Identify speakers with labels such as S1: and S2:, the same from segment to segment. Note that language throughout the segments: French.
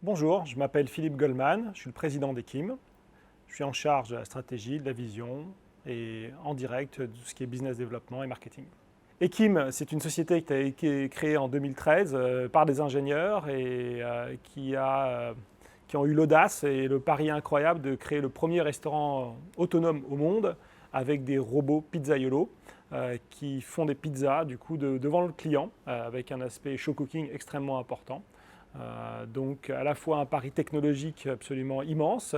S1: Bonjour, je m'appelle Philippe Goldman, je suis le président d'Ekim. Je suis en charge de la stratégie, de la vision et en direct de tout ce qui est business développement et marketing. Ekim, c'est une société qui a été créée en 2013 par des ingénieurs et qui ont eu l'audace et le pari incroyable de créer le premier restaurant autonome au monde avec des robots pizzaiolo qui font des pizzas du coup devant le client avec un aspect show cooking extrêmement important. Donc à la fois un pari technologique absolument immense,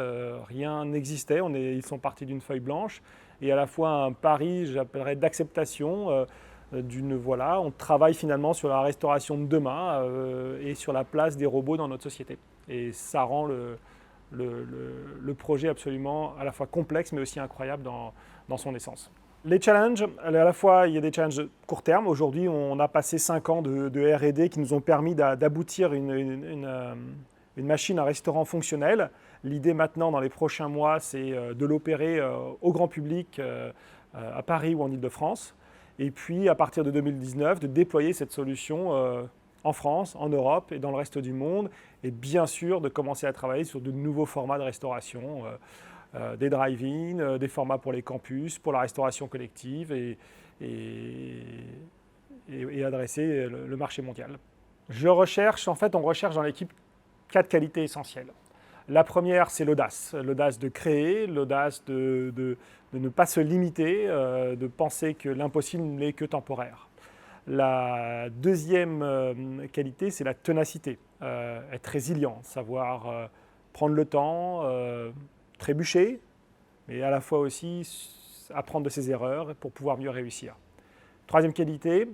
S1: rien n'existait, ils sont partis d'une feuille blanche, et à la fois un pari, j'appellerais, d'acceptation voilà, on travaille finalement sur la restauration de demain et sur la place des robots dans notre société. Et ça rend le projet absolument à la fois complexe mais aussi incroyable dans son essence. Les challenges, à la fois, il y a des challenges de court terme. Aujourd'hui, on a passé 5 ans de R&D qui nous ont permis d'aboutir une machine à restaurant fonctionnel. L'idée maintenant, dans les prochains mois, c'est de l'opérer au grand public à Paris ou en Île-de-France. Et puis, à partir de 2019, de déployer cette solution en France, en Europe et dans le reste du monde. Et bien sûr, de commencer à travailler sur de nouveaux formats de restauration. Des drive-in, des formats pour les campus, pour la restauration collective et adresser le marché mondial. On recherche dans l'équipe 4 qualités essentielles. La première, c'est l'audace de créer, l'audace de ne pas se limiter, de penser que l'impossible n'est que temporaire. La deuxième qualité, c'est la ténacité, être résilient, savoir prendre le temps, trébucher, mais à la fois aussi apprendre de ses erreurs pour pouvoir mieux réussir. Troisième qualité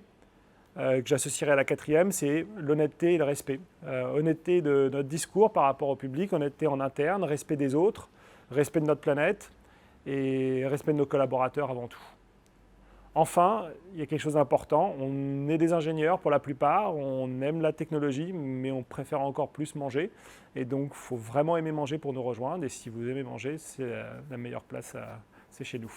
S1: que j'associerai à la quatrième, c'est l'honnêteté et le respect. Honnêteté de notre discours par rapport au public, honnêteté en interne, respect des autres, respect de notre planète et respect de nos collaborateurs avant tout. Enfin, il y a quelque chose d'important, on est des ingénieurs pour la plupart, on aime la technologie, mais on préfère encore plus manger. Et donc, il faut vraiment aimer manger pour nous rejoindre. Et si vous aimez manger, c'est la meilleure place, c'est chez nous.